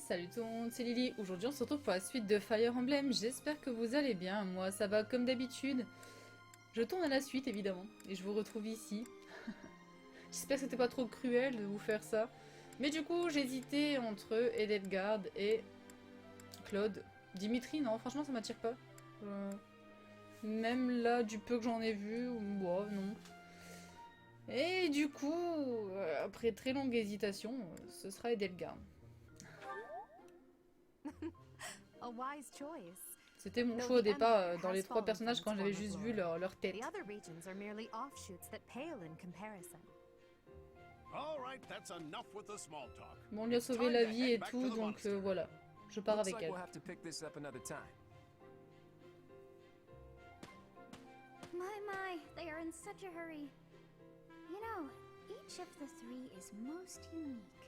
salut tout le monde, c'est Lily. Aujourd'hui on se retrouve pour la suite de Fire Emblem. J'espère que vous allez bien, moi ça va comme d'habitude. Je tourne à la suite évidemment, et je vous retrouve ici. J'espère que c'était pas trop cruel de vous faire ça. Mais du coup j'hésitais entre Edelgard et Claude. Dimitri, non, franchement ça m'attire pas. Même là, du peu que j'en ai vu, bon, non. Et du coup, après très longue hésitation, ce sera Edelgard. C'était mon choix au départ dans les trois personnages quand j'avais juste vu leur tête. Bon, on lui a sauvé la vie et tout, donc voilà. Je pars avec elle. My, they are in such a hurry. You know, each of the three is most unique.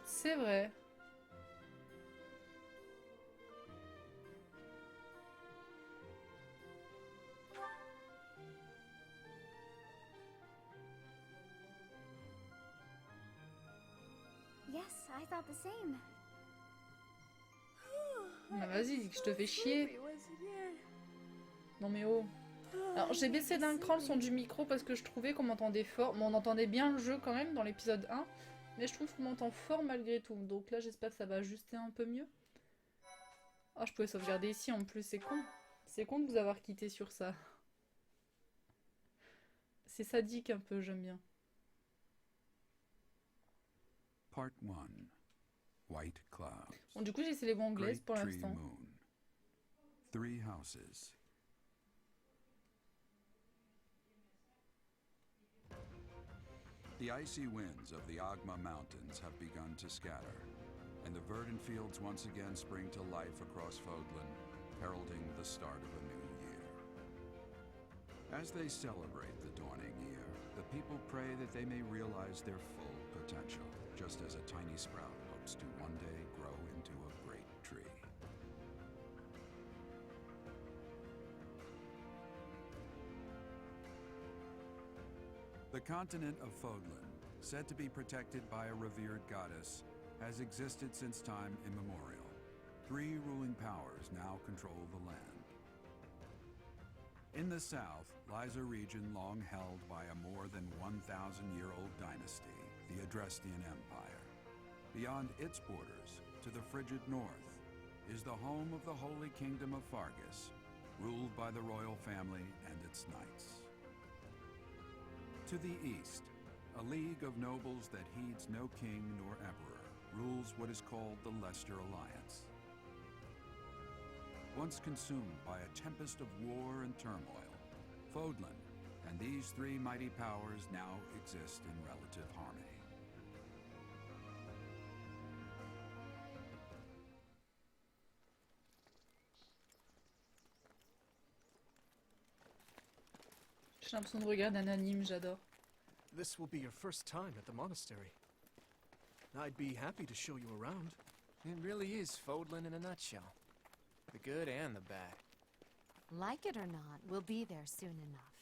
C'est vrai. Yes, I thought the same. Bah vas-y, dis que je te fais chier. Non mais oh. Alors j'ai baissé d'un cran le son du micro parce que je trouvais qu'on m'entendait fort. Bon, on entendait bien le jeu quand même dans l'épisode 1. Mais je trouve qu'on m'entend fort malgré tout. Donc là j'espère que ça va ajuster un peu mieux. Oh, je pouvais sauvegarder ici en plus, c'est con. C'est con de vous avoir quitté sur ça. C'est sadique un peu, j'aime bien. Part 1. White clouds. Bon, du coup, j'ai essayé les voix anglaises pour l'instant. Three houses. The icy winds of the Agma Mountains have begun to scatter, and the verdant fields once again spring to life across Fódlan, heralding the start of a new year. As they celebrate the dawning year, the people pray that they may realize their full potential, just as a tiny sprout hopes to one day grow into a great tree. The continent of Fódlan, said to be protected by a revered goddess, has existed since time immemorial. Three ruling powers now control the land. In the south lies a region long held by a more than 1,000-year-old dynasty, the Adrestian Empire. Beyond its borders, to the frigid north, is the home of the Holy Kingdom of Fargus, ruled by the royal family and its knights. To the east, a league of nobles that heeds no king nor emperor rules what is called the Leicester Alliance. Once consumed by a tempest of war and turmoil, Fódlan and these three mighty powers now exist in relative harmony. J'ai l'impression de regarder un anime, j'adore. This will be your first time at the monastery. I'd be happy to show you around. It really is Fódlan in a nutshell. The good and the bad. Like it or not, we'll be there soon enough.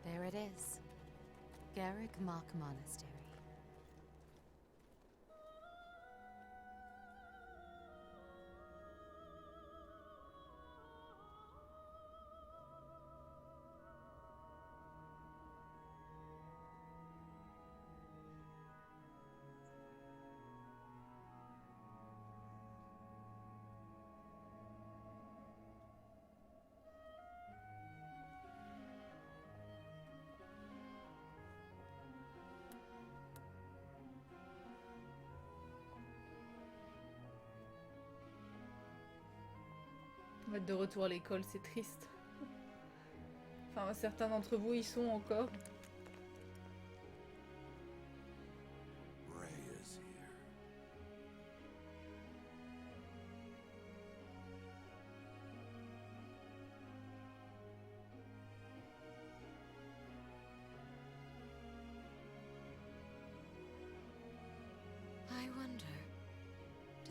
There it is. Garreg Mach Monastery. On va être de retour à l'école, c'est triste. Enfin, certains d'entre vous y sont encore.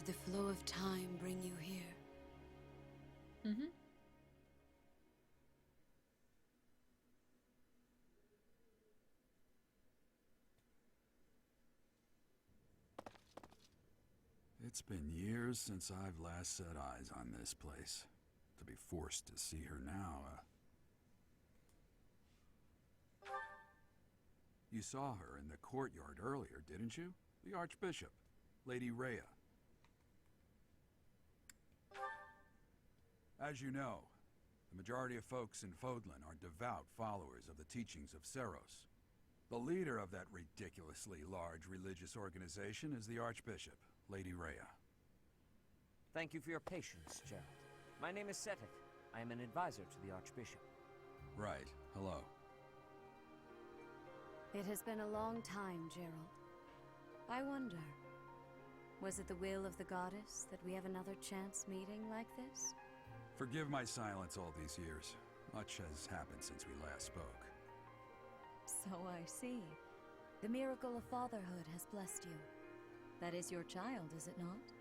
the flow of time bring you here? Mhm. It's been years since I've last set eyes on this place. To be forced to see her now, You saw her in the courtyard earlier, didn't you? The Archbishop, Lady Rhea. As you know, the majority of folks in Fódlan are devout followers of the teachings of Seiros. The leader of that ridiculously large religious organization is the Archbishop, Lady Rhea. Thank you for your patience, Jeralt. My name is Sothis. I am an advisor to the Archbishop. Right. Hello. It has been a long time, Jeralt. I wonder, was it the will of the goddess that we have another chance meeting like this? Forgive my silence all these years. Much has happened since we last spoke. So I see. The miracle of fatherhood has blessed you. That is your child, is it not?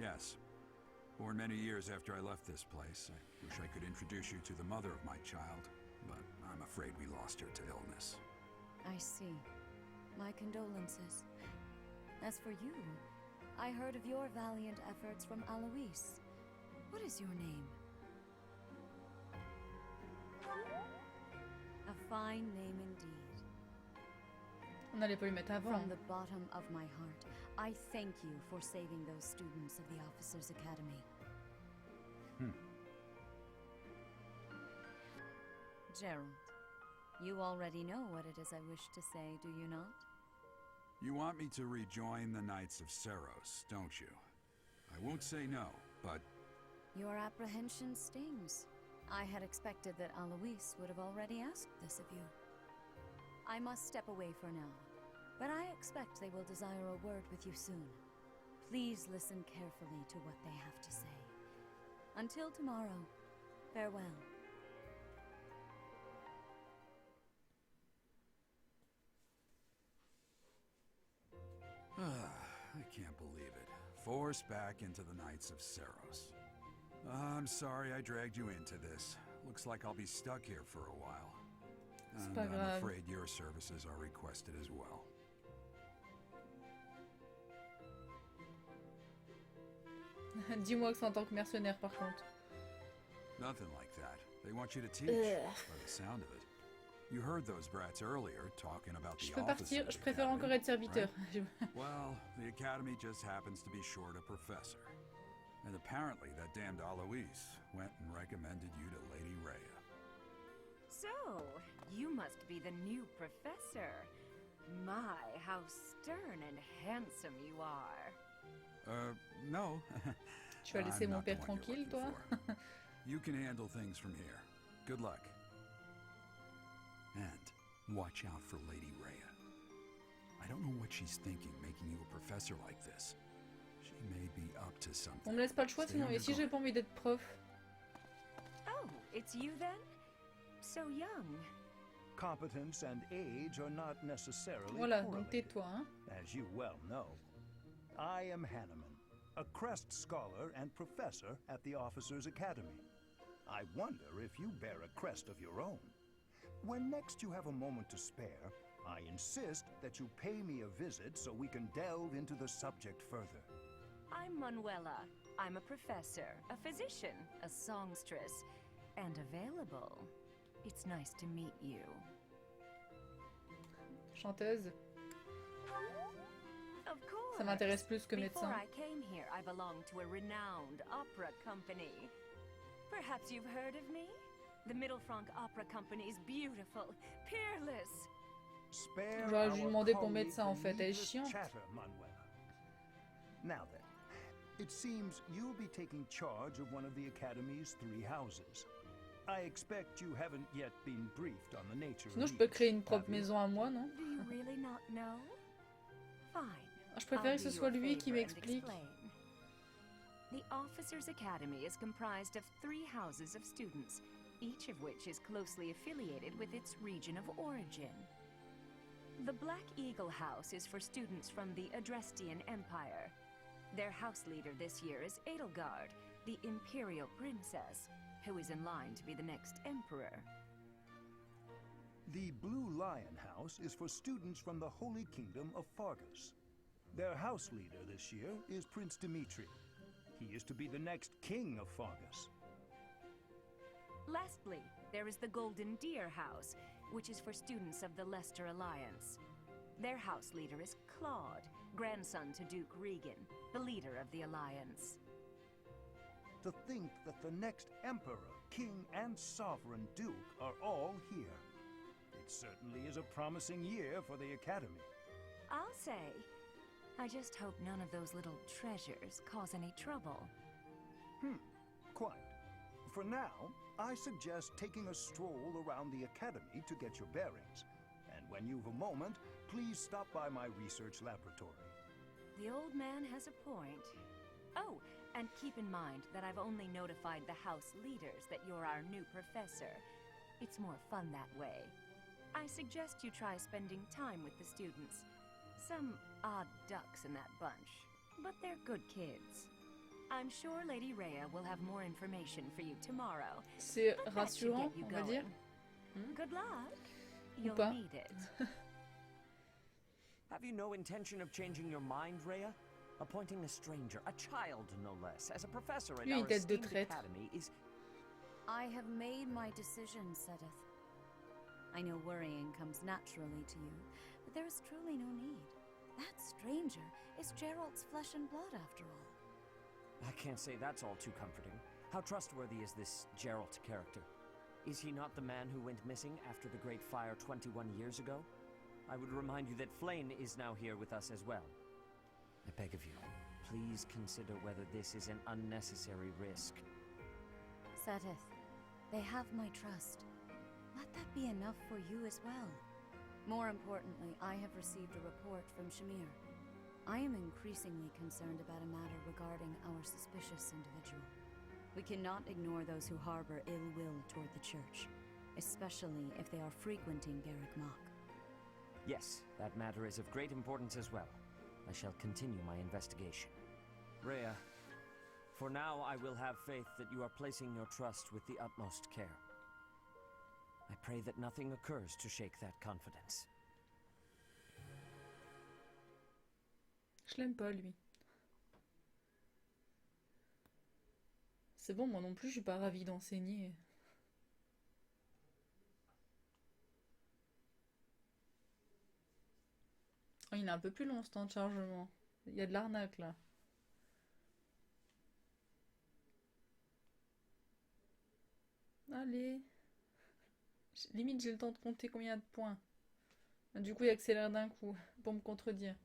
Yes. Born many years after I left this place, I wish I could introduce you to the mother of my child, but I'm afraid we lost her to illness. I see. My condolences. As for you, I heard of your valiant efforts from Alois. What is your name? A fine name indeed. On n'allait pas lui mettre avant. From the bottom of my heart, I thank you for saving those students of the Officers' Academy. Jeralt, you already know what it is I wish to say, do you not? You want me to rejoin the Knights of Seiros, don't you? I won't say no, but... Your apprehension stings. I had expected that Alois would have already asked this of you. I must step away for now, but I expect they will desire a word with you soon. Please listen carefully to what they have to say. Until tomorrow, farewell. I can't believe it. Forced back into the Knights of Seiros. I'm sorry I dragged you into this. Looks like I'll be stuck here for a while. And I'm afraid your services are requested as well. Dis-moi que c'est en tant que mercenaire par contre. Nothing like that. They want you to teach, by the sound of it. You heard those brats earlier talking about the Je peux partir, je préfère encore être serviteur. Well, the academy just happens to be short a professor. And apparently that damned Alois went and recommended you to Lady Rhea. So, you must be the new professor. My, how stern and handsome you are. No. Tu vas laisser mon père tranquille, toi? You can handle things from here. Good luck. And watch out for Lady Rhea. I don't know what she's thinking, making you a professor like this. She may be up to something. On me laisse pas le choix sinon, et si j'ai pas envie d'être prof? Oh, it's you then? So young. Competence and age are not necessarily Voilà, donc correlated. tais-toi, hein. As you well know, I am Hanneman, a Crest scholar and professor at the Officers' Academy. I wonder if you bear a crest of your own. When next you have a moment to spare, I insist that you pay me a visit so we can delve into the subject further. I'm Manuela. I'm a professor, a physician, a songstress, and available. It's nice to meet you. Chanteuse. Of course. Ça m'intéresse plus que médecin. Before I came here, I belonged to a renowned opera company. Perhaps you've heard of me? The Middle Franc Opera Company is beautiful, peerless. Spare J'aurais dû our demander pour colleague médecin en the fait, elle est needless chiante. chatter, Manuela. Now then, it seems you'll be taking charge of one of the Academy's 3 houses. I expect you haven't yet been briefed on the nature Sinon of je peux each, créer une propre have you? maison à moi, non? Do you really not know? Fine. Je préfère que ce soit lui qui m'explique. The Officers' Academy is comprised of 3 houses of students, each of which is closely affiliated with its region of origin. The Black Eagle House is for students from the Adrestian Empire. Their house leader this year is Edelgard, the imperial princess, who is in line to be the next emperor. The Blue Lion House is for students from the Holy Kingdom of Fargus. Their house leader this year is Prince Dimitri. He is to be the next king of Fargus. Lastly, there is the Golden Deer House, which is for students of the Leicester Alliance. Their house leader is Claude, grandson to Duke Regan, the leader of the Alliance. To think that the next emperor, king, and sovereign duke are all here. It certainly is a promising year for the Academy. I'll say. I just hope none of those little treasures cause any trouble. Quite. For now, I suggest taking a stroll around the Academy to get your bearings. And when you've a moment, please stop by my research laboratory. The old man has a point. Oh, and keep in mind that I've only notified the house leaders that you're our new professor. It's more fun that way. I suggest you try spending time with the students. Some odd ducks in that bunch, but they're good kids. I'm sure Lady Rhea will have more information for you tomorrow. C'est But that should rassurant, get you on va dire. going. Good luck. Ou You'll pas. need it. Have you no intention of changing your mind, Rhea? Appointing a stranger, a child no less, as a professor at Lui, our une tête de esteemed traître. academy is... I have made my decision, Sothis. I know worrying comes naturally to you, but there is truly no need. That stranger is Jeralt's flesh and blood, after all. I can't say that's all too comforting. How trustworthy is this Jeralt character? Is he not the man who went missing after the Great Fire 21 years ago? I would remind you that Flayn is now here with us as well. I beg of you, please consider whether this is an unnecessary risk. Sothis, they have my trust. Let that be enough for you as well. More importantly, I have received a report from Shamir. I am increasingly concerned about a matter regarding our suspicious individual. We cannot ignore those who harbor ill will toward the church, especially if they are frequenting Garreg Mach. Yes, that matter is of great importance as well. I shall continue my investigation. Rhea, for now I will have faith that you are placing your trust with the utmost care. I pray that nothing occurs to shake that confidence. Je l'aime pas, lui. C'est bon, moi non plus, je suis pas ravie d'enseigner. Oh, il est un peu plus long ce temps de chargement. Il y a de l'arnaque là. Allez. Limite, j'ai le temps de compter combien de points. Du coup, il accélère d'un coup pour me contredire.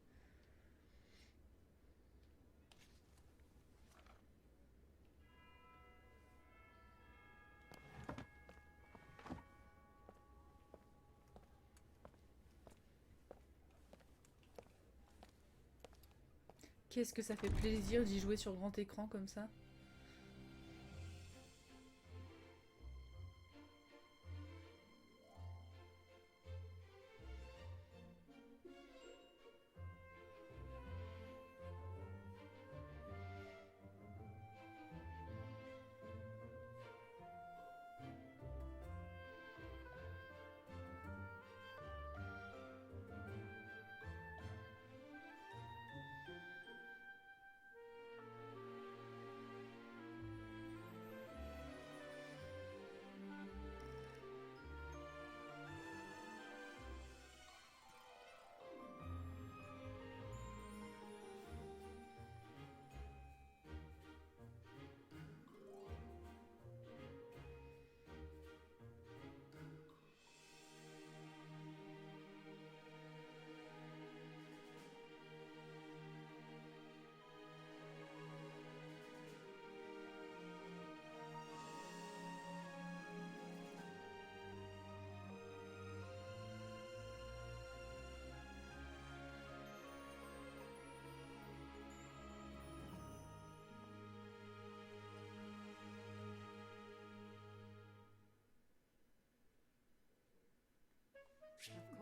Qu'est-ce que ça fait plaisir d'y jouer sur grand écran comme ça.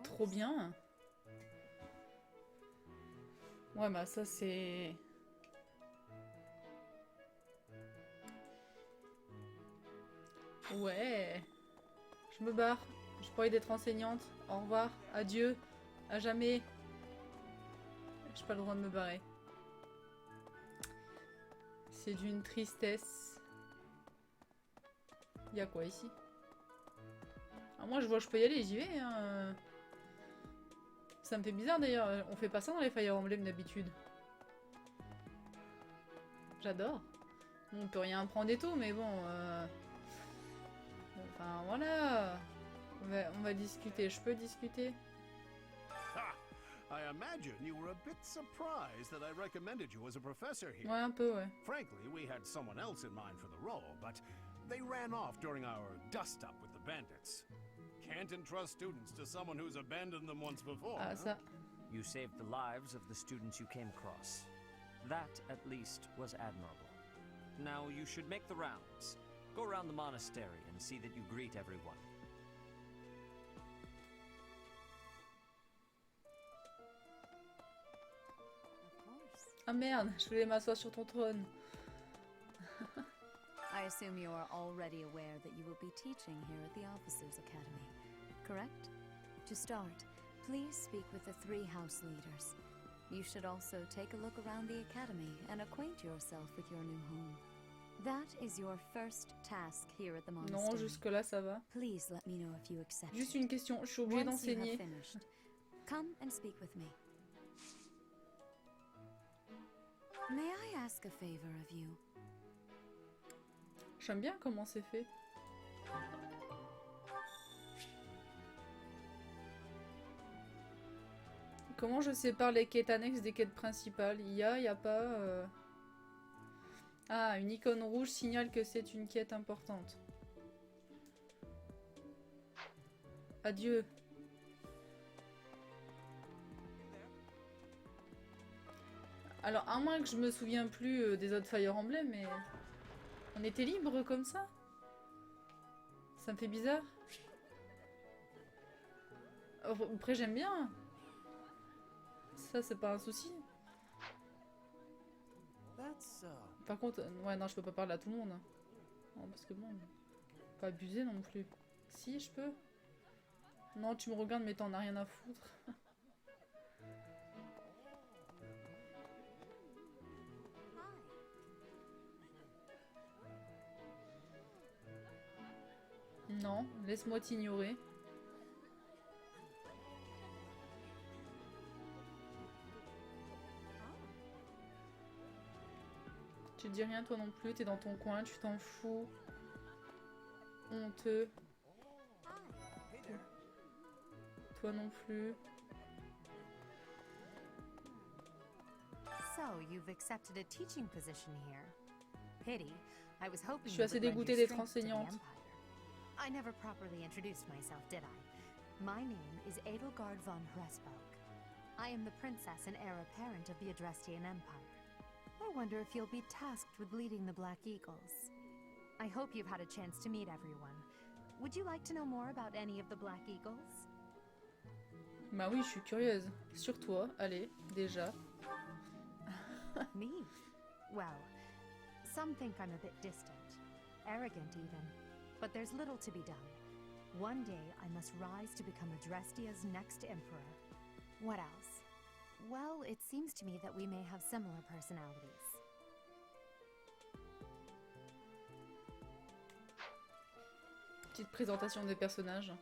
Trop bien. Ouais, bah ça c'est... Ouais. Je me barre. Je pourrais d'être enseignante. Au revoir. Adieu. À jamais. J'ai pas le droit de me barrer. C'est d'une tristesse. Il y a quoi ici? Ah, moi je vois je peux y aller, j'y vais. Hein. Ça me fait bizarre d'ailleurs. On fait pas ça dans les Fire Emblem d'habitude. J'adore. Bon, on peut rien apprendre et tout, mais bon... Enfin, voilà. On va discuter. Je peux discuter? I imagine you were a bit surprised that I recommended you as a professor here. Ouais, un peu, ouais. Frankly, we had someone else in mind for the role, but they ran off during our dust-up with the bandits. Can't entrust students to someone who's abandoned them once before. Ah, ça. You saved the lives of the students you came across. That, at least, was admirable. Now you should make the rounds. Go around the monastery and see that you greet everyone. Ah merde, je voulais m'asseoir sur ton trône. I assume you are already aware that you will be teaching here at the Officers' Academy, correct? To start, please speak with the 3 house leaders. You should also take a look around the academy and acquaint yourself with your new home. That is your first task here at the monastery. Non, jusque-là, ça va. Please let me know if you accept. Juste une question, je suis obligée d'enseigner. Come and speak with me. May I ask a favor of you? J'aime bien comment c'est fait. Comment je sépare les quêtes annexes des quêtes principales? Il y a pas... Ah, une icône rouge signale que c'est une quête importante. Adieu. Alors, à moins que je me souviens plus des autres Fire Emblem, mais... On était libre comme ça? Ça me fait bizarre. Après, j'aime bien. Ça, c'est pas un souci. Par contre, ouais, non, je peux pas parler à tout le monde. Non, parce que bon, pas abuser non plus. Si, je peux. Non, tu me regardes, mais t'en as rien à foutre. Non, laisse-moi t'ignorer. Tu dis rien toi non plus, t'es dans ton coin, tu t'en fous. Honteux. Toi non plus. So, you've accepted a teaching position here. Pity. I was hoping Je suis assez dégoûtée d'être enseignante. I never properly introduced myself, did I? My name is Edelgard von Hresburg. I am the princess and heir apparent of the Adrestian Empire. I wonder if you'll be tasked with leading the Black Eagles. I hope you've had a chance to meet everyone. Would you like to know more about any of the Black Eagles? Bah oui, je suis curieuse. Sur toi, allez, déjà. Me? Well, some think I'm a bit distant. Arrogant even. But there's little to be done. One day I must rise to become Adrestia's next emperor. What else? Well, it seems to me that we may have similar personalities. Petite présentation des personnages.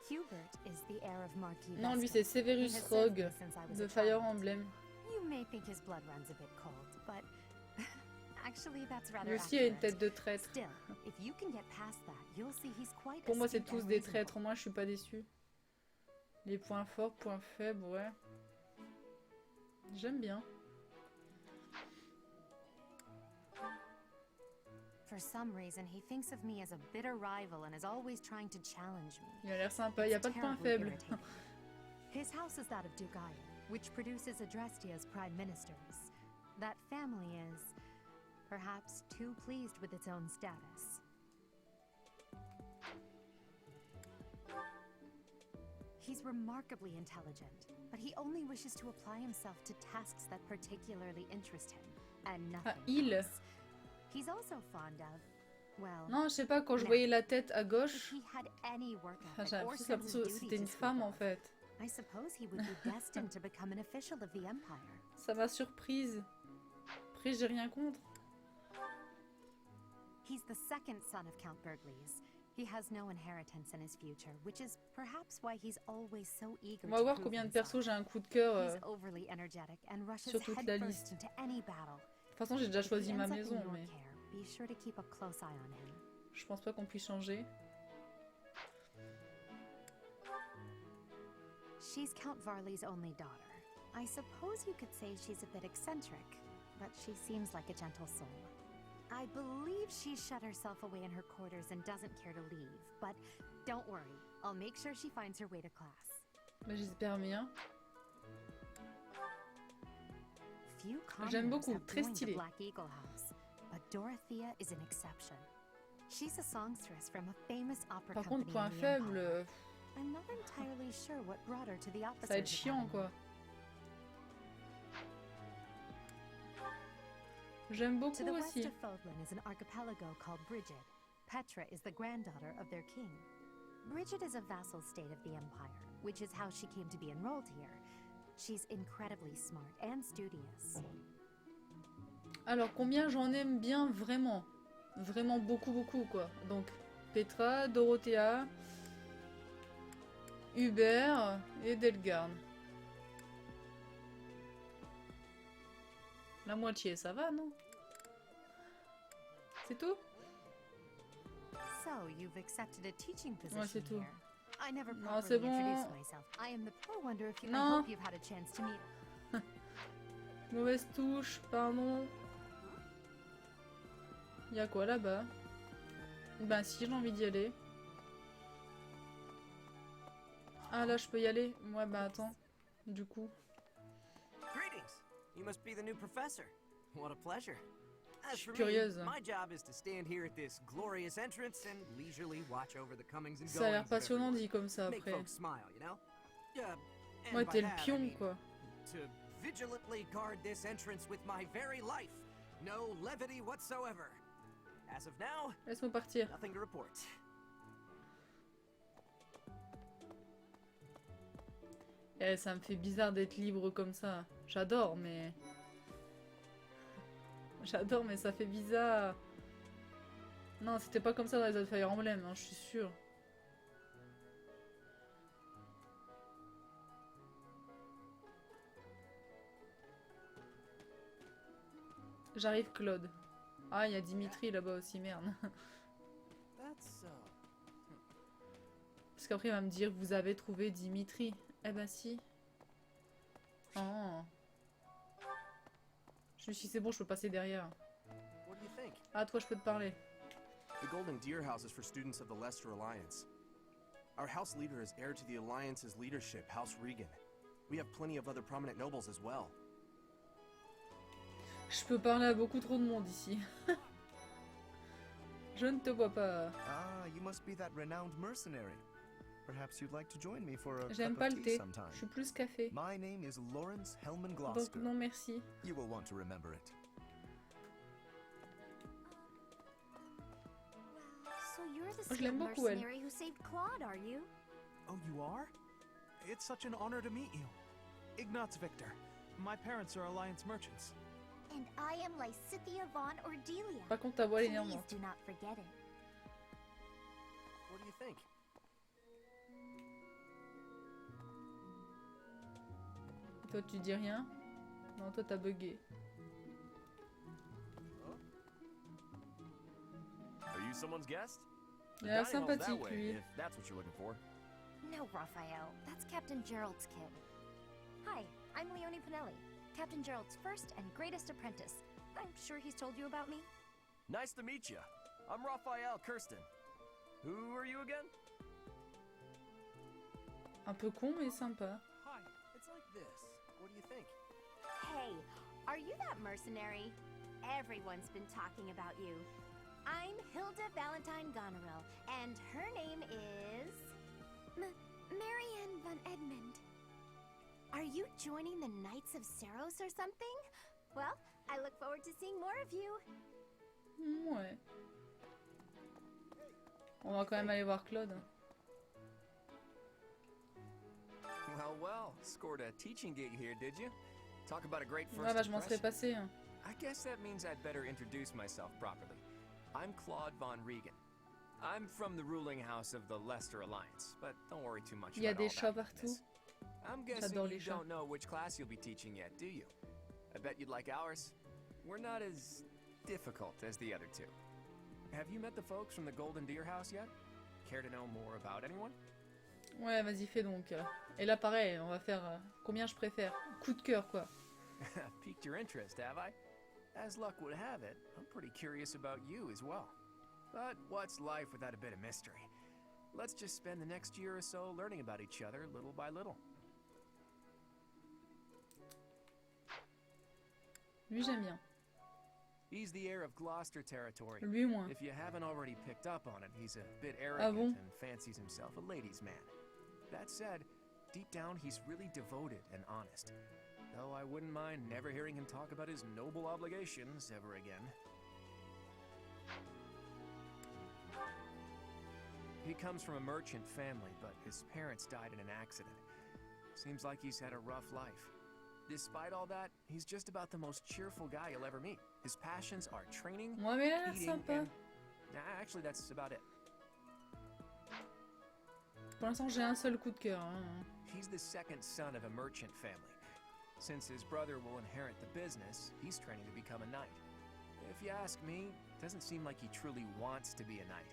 Hubert is the heir of Marquis Non, lui Vestal. c'est Severus He has Rogue served me since I was de a Fire child. Emblem. You may think his blood runs a bit cold, but actually that's rather Lui aussi a une accurate. tête de traître. Still, if you can get past that, you'll see he's quite Pour moi c'est astute tous and des reasonable. traîtres, moi je suis pas déçue. Les points forts, points faibles, ouais. J'aime bien. For some reason, he thinks of me as a bitter rival and is always trying to challenge me. Il a l'air sympa, il n'y a pas de points Terribly faibles. irritating. His house is that of Duke Iron, which produces Adrestia's prime ministers. That family is, perhaps, too pleased with its own status. He's remarkably intelligent, but he only wishes to apply himself to tasks that particularly interest him, and nothing il. else. He's also fond of Well, Non, je sais pas, quand je voyais la tête à gauche, if he had any work ethic j'ai or l'impression sense of que duty c'était une to speak femme en of, fait. I suppose he would be destined to become an official of the Empire. Ça m'a surprise. Après, j'ai rien contre. He's the second son of Count Burgleys. He has no inheritance in his future, which is perhaps why he's always so eager On va to voir prove combien de himself. persos j'ai un coup de cœur He's overly energetic and rushes sur toute la headfirst liste. into any battle. De toute façon, j'ai déjà If he choisi ma ends up in maison, your mais care, be sure to keep a close eye on him. je pense pas qu'on puisse changer. She's Count Varley's only daughter. I suppose you could say she's a bit eccentric, but she seems like a gentle soul. I believe she's shut herself away in her quarters and doesn't care to leave, but don't worry, I'll make sure she finds her way to class. Bah, j'espère bien. Few J'aime commoners beaucoup, have très joined the stylé. Black Eagle House, but Dorothea is an exception. She's a songstress from a famous opera Par company contre, point in the faible, Empire. I'm not entirely sure what brought her to the ça va être officers' chiant academy. quoi. J'aime To beaucoup the west aussi. of Fódlan is an archipelago called Bridget. Petra is the granddaughter of their king. Bridget is a vassal state of the Empire, which is how she came to be enrolled here. She's incredibly smart and studious. Alors, combien j'en aime bien vraiment? Vraiment beaucoup, beaucoup quoi. Donc, Petra, Dorothea, Hubert et Delgarn. La moitié, ça va, non? C'est tout? So, you've accepted a teaching Ouais, position c'est tout. here. I never Non, c'est properly bon. introduced myself. I am the. I wonder if you. I Non. hope you've had a chance to meet. Mauvaise touche, pardon. Y'a quoi là-bas? Ben si, j'ai envie d'y aller. Ah là, je peux y aller? Ouais, bah attends. Du coup. Greetings! You must be the new professor. What a pleasure. As suis for me, curieuse. my job is to stand here at this glorious entrance and leisurely watch over the comings and Ça a l'air goings of passionnant everyone. dit comme ça Make après. folks smile, you know? And Ouais, by t'es le that, I pion mean quoi. to vigilantly guard this entrance with my very life. No levity whatsoever. As of now, Laisse-moi partir. nothing to report. Eh, ça me fait bizarre d'être libre comme ça. J'adore, mais... J'adore, mais ça fait bizarre. Non, c'était pas comme ça dans les autres Fire Emblem, hein, je suis sûre. J'arrive, Claude. Ah, il y a Dimitri là-bas aussi, merde. That's Parce qu'après, il va me dire, vous avez trouvé Dimitri. Eh ben si. Oh. Je me suis dit, c'est bon, je peux passer derrière. What do you think? Ah, toi, je peux te parler. The Golden Deer House is for students of the Leicester Alliance. Our house leader is heir to the Alliance's leadership, House Regan. We have plenty of other prominent nobles as well. Je peux parler à beaucoup trop de monde ici. Je ne te vois pas. Ah, you must be that renowned mercenary. Perhaps you'd like to join me for a J'aime cup pas of le tea thé. sometime. Je suis plus café. My name is Lawrence Hellman Donc Gloucester. non, merci. You will want to remember it. So you're the Je l'aime skilled beaucoup, elle. mercenary who saved Claude, are you? Oh, you are? It's such an honor to meet you. Ignatz Victor. My parents are Alliance merchants. And I am Lysithea von Ordelia. Par contre, ta voix est Please énervante. do not forget it. What do you think? Toi, tu dis rien? Non, toi, t'as bugué. Are you someone's guest? Il a l'air sympathique, lui. If that's what you're looking for. No, Raphael. That's Captain Jeralt's kid. Hi, I'm Leonie Pinelli, Captain Jeralt's first and greatest apprentice. I'm sure he's told you about me. Nice to meet you. I'm Raphael Kirsten. Who are you again? Un peu con, mais sympa. Hi, it's like this. What do you think? Hey, are you that mercenary? Everyone's been talking about you. I'm Hilda Valentine Goneril, and her name is... Marianne von Edmund. Are you joining the Knights of Seiros or something? Well, I look forward to seeing more of you. Ouais. On va quand même aller voir Claude. Well, well, scored a teaching gig here, did you? Talk about a great first Ouais, bah je m'en serais impression. passé. Hein. I guess that means I'd better introduce myself properly. I'm Claude von Regan. I'm from the ruling house of the Leicester Alliance, but don't worry too much Il y a about des all chats that, partout. miss. I'm guessing J'adore you les chats. don't know which class you'll be teaching yet, do you? I bet you'd like ours. We're not as difficult as the other two. Have you met the folks from the Golden Deer House yet? Care to know more about anyone? Ouais, vas-y, fais donc. Et là, pareil, on va faire combien je préfère. Coup de cœur, quoi. Piqued your interest, have I? As luck would have it, I'm pretty curious about you as well. But what's life without a bit of mystery? Let's just spend the next year or so learning about each other little by little. Lui, j'aime bien. He's the heir of Gloucester territory. Lui, moins. If you haven't already picked up on it, he's a bit Ah arrogant bon? and fancies himself a ladies' man. That said, deep down he's really devoted and honest. Though I wouldn't mind never hearing him talk about his noble obligations ever again. He comes from a merchant family, but his parents died in an accident. Seems like he's had a rough life. Despite all that, he's just about the most cheerful guy you'll ever meet. His passions are training, Ouais, mais il a l'air eating, sympa. and... Actually, that's about it. Pour l'instant, j'ai un seul coup de cœur. Hein. He's the second son of a merchant family. Since his brother will inherit the business, he's training to become a knight. If you ask me, it doesn't seem like he truly wants to be a knight.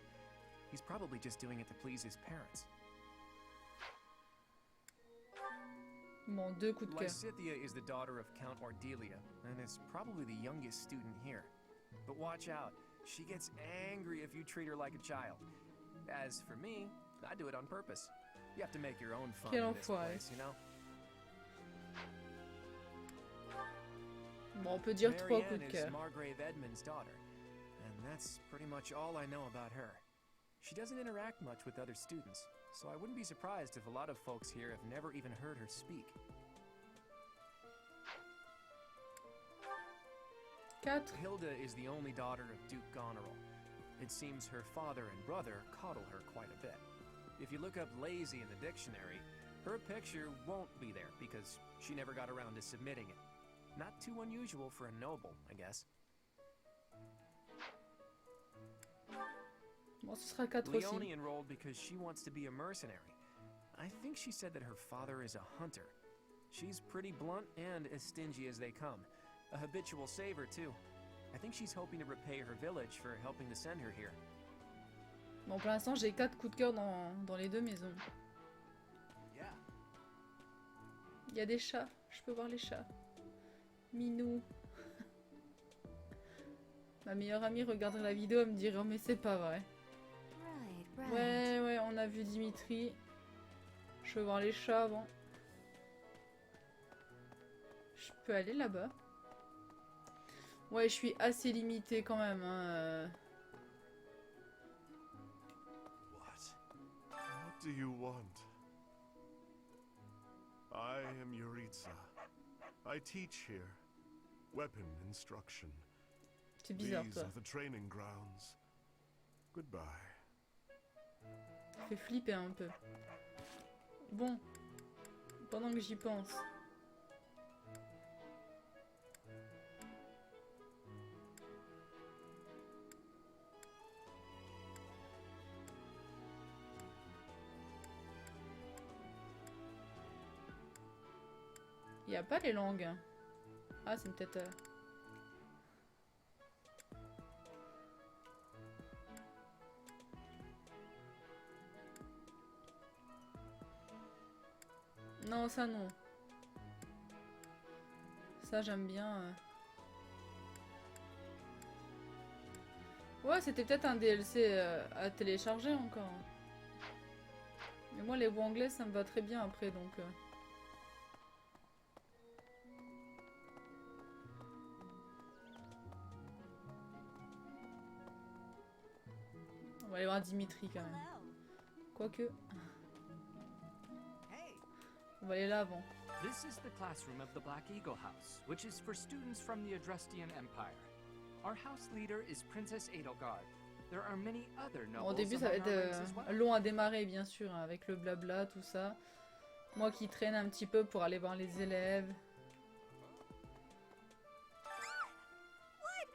He's probably just doing it to please his parents. Bon, deux coups de cœur. Lysithia is the daughter of Count Ordelia, and is probably the youngest student here. But watch out, she gets angry if you treat her like a child. As for me, I do it on purpose. You have to make your own fun Quel in this enfoiré. place, you know? Bon, on peut dire trois coups Marianne de is cœur. Margrave Edmund's daughter, and that's pretty much all I know about her. She doesn't interact much with other students, so I wouldn't be surprised if a lot of folks here have never even heard her speak. 4. Hilda is the only daughter of Duke Goneril. It seems her father and brother coddle her quite a bit. If you look up lazy in the dictionary, her picture won't be there because she never got around to submitting it. Not too unusual for a noble, I guess. Bon, ce sera 4 aussi. Leonie enrolled because she wants to be a mercenary. I think she said that her father is a hunter. She's pretty blunt and as stingy as they come. A habitual saver, too. I think she's hoping to repay her village for helping to send her here. Bon, pour l'instant, j'ai 4 coups de cœur dans les deux maisons. Yeah. Il y a des chats. Je peux voir les chats. Minou. Ma meilleure amie regarderait la vidéo et me dirait « Oh, mais c'est pas vrai. » Ouais, on a vu Dimitri. Je veux voir les chats avant. Je peux aller là-bas. Ouais, je suis assez limitée quand même. Hein. What do you want? I am Yuritsa. I teach here. Weapon instruction. C'est bizarre, These toi. are the training grounds. Goodbye. Ça fait flipper un peu. Bon. Pendant que j'y pense. Il n'y a pas les langues. Ah, c'est peut-être... Non, ça non. Ça, j'aime bien. Ouais, c'était peut-être un DLC à télécharger encore. Mais moi, les voix anglaises, ça me va très bien après, donc... On va aller voir Dimitri quand même. Quoique. On va aller là avant. This is the classroom of the Black Eagle House, which is for students from the Adrestian Empire. Our house leader is Princess Edelgard. there are many other Bon, au nobles début, ça va among être our ranks as well. long à démarrer, bien sûr, hein, avec le blabla, tout ça. Moi qui traîne un petit peu pour aller voir les élèves. What?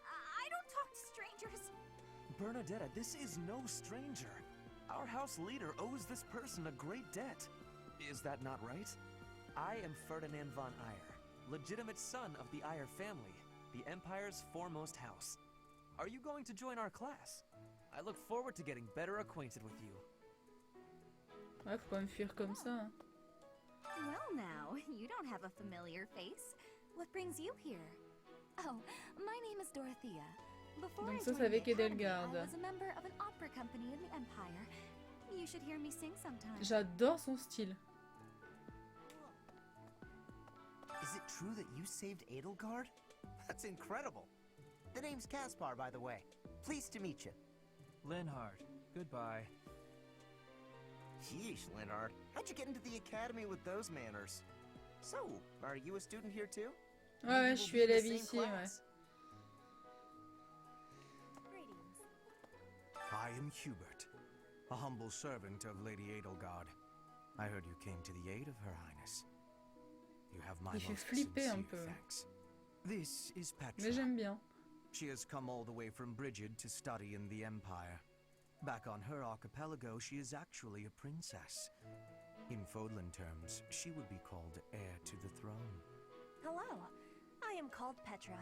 I don't talk to strangers. Bernadetta, this is no stranger. Our house leader owes this person a great debt. Is that not right? I am Ferdinand von Eyre, legitimate son of the Eyre family, the Empire's foremost house. Are you going to join our class? I look forward to getting better acquainted with you. Ouais, faut pas me fuir comme ça. Hein. Well now, you don't have a familiar face. What brings you here? Oh, my name is Dorothea. Before Donc I ça, joined c'est avec the academy, Edelgard. I was a member of an opera company in the Empire. You should hear me sing sometime. J'adore son style. Is it true that you saved Edelgard? That's incredible. The name's Caspar, by the way. Pleased to meet you. Linhard, goodbye. Sheesh, Linhard. How'd you get into the academy with those manners? So, are you a student here too? Ouais, je suis élève ici, ouais. I am Hubert, a humble servant of Lady Edelgard. I heard you came to the aid of Her Highness. You have my Il fait most flipper un sincere peu. thanks. This is Petra. Mais j'aime bien. She has come all the way from Brigid to study in the Empire. Back on her archipelago, she is actually a princess. In Fódlan terms, she would be called heir to the throne. Hello, I am called Petra.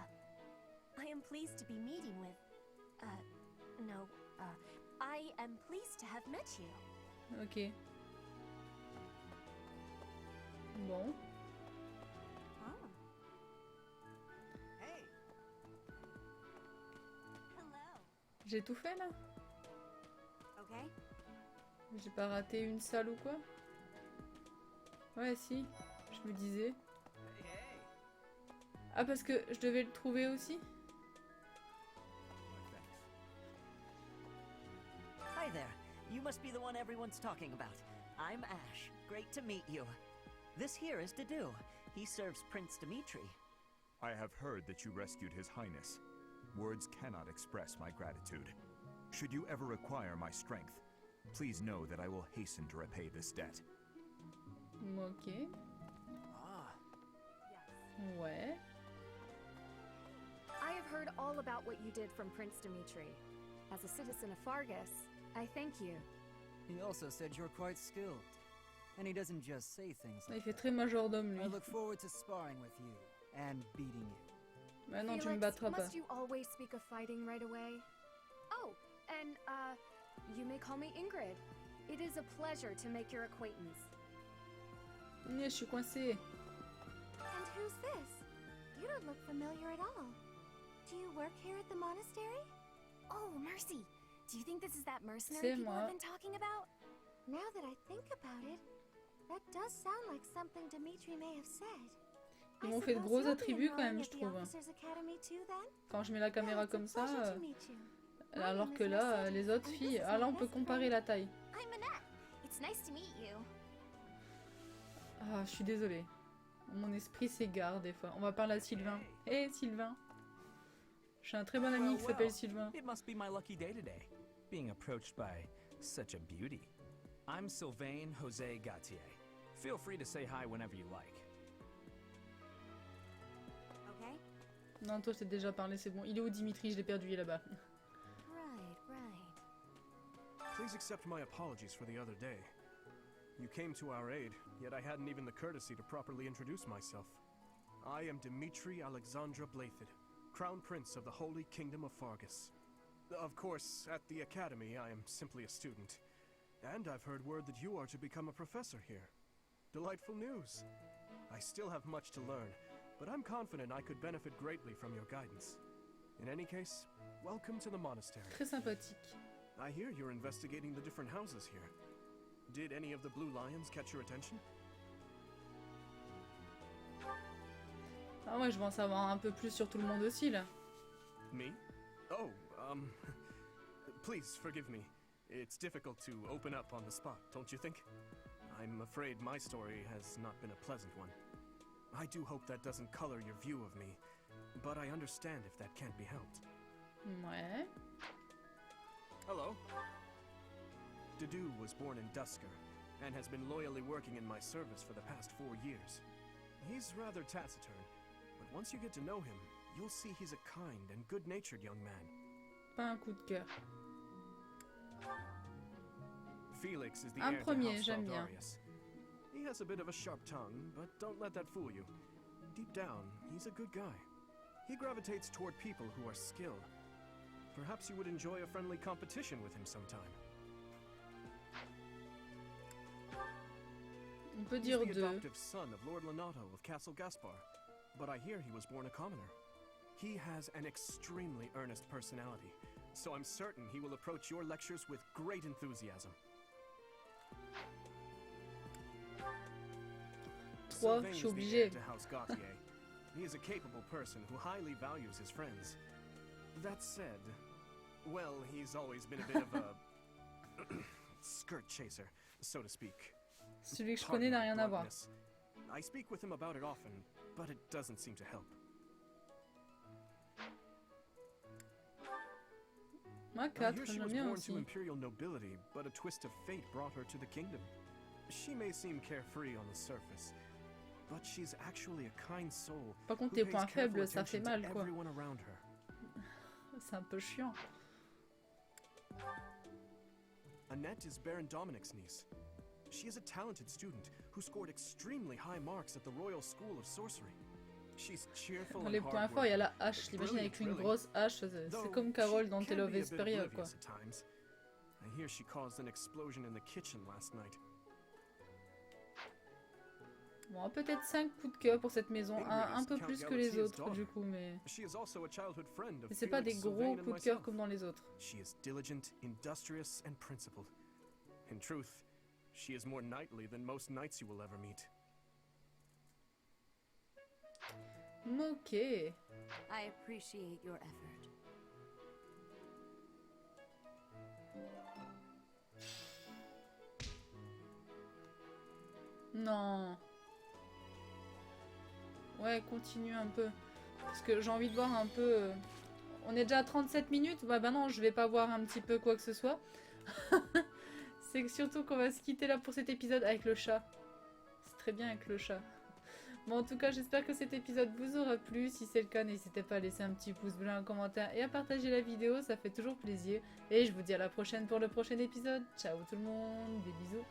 I am pleased to be meeting with... I am pleased to have met you. Ok. Bon. Oh. Hey. Hello. J'ai tout fait là? Okay. J'ai pas raté une salle ou quoi? Ouais, si. Je me disais. Ah, parce que je devais le trouver aussi? Hi there. You must be the one everyone's talking about. I'm Ash. Great to meet you. This here is Dedu. He serves Prince Dimitri. I have heard that you rescued His Highness. Words cannot express my gratitude. Should you ever require my strength, please know that I will hasten to repay this debt. Ok. Ouais. I have heard all about what you did from Prince Dimitri. As a citizen of Fargus, I thank you. He also said you're quite skilled. And he doesn't just say things Il like fait très majordome, I lui. look forward to sparring with you and beating you. Bah non, tu me Felix, battras pas. must you always speak of fighting right away? Oh, and, you may call me Ingrid. It is a pleasure to make your acquaintance. Je suis coincée. And who's this? You don't look familiar at all. Do you work here at the monastery? Oh, Mercy! Do you think this is that mercenary C'est people moi. have been talking about? Now that I think about it, that does sound like something Dimitri may have said. Ils m'ont fait de gros attributs quand même, je trouve. Quand je mets la caméra comme ça, alors que là, les autres filles... Ah là, on peut comparer la taille. I'm Annette. It's nice to meet you. Ah, je suis désolée. Mon esprit s'égare des fois. On va parler à Sylvain. Hé, Sylvain. J'ai un très bon ami qui s'appelle Sylvain. It must be my lucky day today, being approached by such a beauty. I'm Sylvain José Gautier. Feel free to say hi whenever you like. Okay. Non, toi, je t'ai déjà parlé, c'est bon. Il est où, Dimitri? Je l'ai perdu, il est là-bas. Right. Please accept my apologies for the other day. You came to our aid, yet I hadn't even the courtesy to properly introduce myself. I am Dimitri Alexandra Blathid, Crown Prince of the Holy Kingdom of Fargus. Of course, at the Academy, I am simply a student. And I've heard word that you are to become a professor here. Delightful news. I still have much to learn, but I'm confident I could benefit greatly from your guidance. In any case, welcome to the monastery. Très sympathique. I hear you're investigating the different houses here. Did any of the blue lions catch your attention? Ah ouais, je veux en savoir un peu plus sur tout le monde aussi, là. Me? Oh, please forgive me. It's difficult to open up on the spot, don't you think? I'm afraid my story has not been a pleasant one. I do hope that doesn't color your view of me, but I understand if that can't be helped. Ouais. Hello. Dedu was born in Dusker, and has been loyally working in my service for the past 4 years. He's rather taciturn, but once you get to know him, you'll see he's a kind and good-natured young man. Pas un coup de cœur. Felix is the Un heir to premier, House j'aime bien. Valdarius. He has a bit of a sharp tongue, but don't let that fool you. Deep down, he's a good guy. He gravitates toward people who are skilled. Perhaps you would enjoy a friendly competition with him sometime. On peut He's dire the deux. adoptive son of Lord Lenato of Castle Gaspar, but I hear he was born a commoner. He has an extremely earnest personality, so I'm certain he will approach your lectures with great enthusiasm. Trois, je suis obligée. To House Gautier. He is a capable person who highly values his friends. That said, well, he's always been a bit of a skirt chaser, so to speak. Celui que je connais n'a rien à voir. I speak with him about it often, but it doesn't seem to help. Moi, I 4, hear she j'aime was bien born aussi. to imperial nobility, but a twist of fate brought her to the kingdom. She may seem carefree on the surface, but she's actually a kind soul. Par contre, who tes pays points careful faibles, ça fait attention to mal, quoi. everyone around her. C'est un peu chiant. Annette is Baron Dominic's niece. She is a talented student who scored extremely high marks at the Royal School of Sorcery. She's cheerful Dans and les points forts, il y a la hache. hardworking, L'imagine avec une brilliant, grosse hache. C'est comme Carole dans Tale of Vesperia, quoi. at times. I hear she caused an explosion in the kitchen last night. Bon, peut-être 5 coups de cœur pour cette maison. Un peu plus que les autres, du coup, mais... She is also a childhood friend of Mais c'est pas des Felix, gros Sylvain, and coups de cœur myself. comme dans les autres. She is diligent, industrious, and principled. In truth, she is more knightly than most knights you will ever meet. Ok. I appreciate your effort. Non. Ouais, continue un peu. Parce que j'ai envie de voir un peu... On est déjà à 37 minutes. Bah non, je vais pas voir un petit peu quoi que ce soit. C'est que surtout qu'on va se quitter là pour cet épisode avec le chat. C'est très bien avec le chat. Bon, en tout cas, j'espère que cet épisode vous aura plu. Si c'est le cas, n'hésitez pas à laisser un petit pouce bleu, un commentaire et à partager la vidéo. Ça fait toujours plaisir. Et je vous dis à la prochaine pour le prochain épisode. Ciao tout le monde. Des bisous.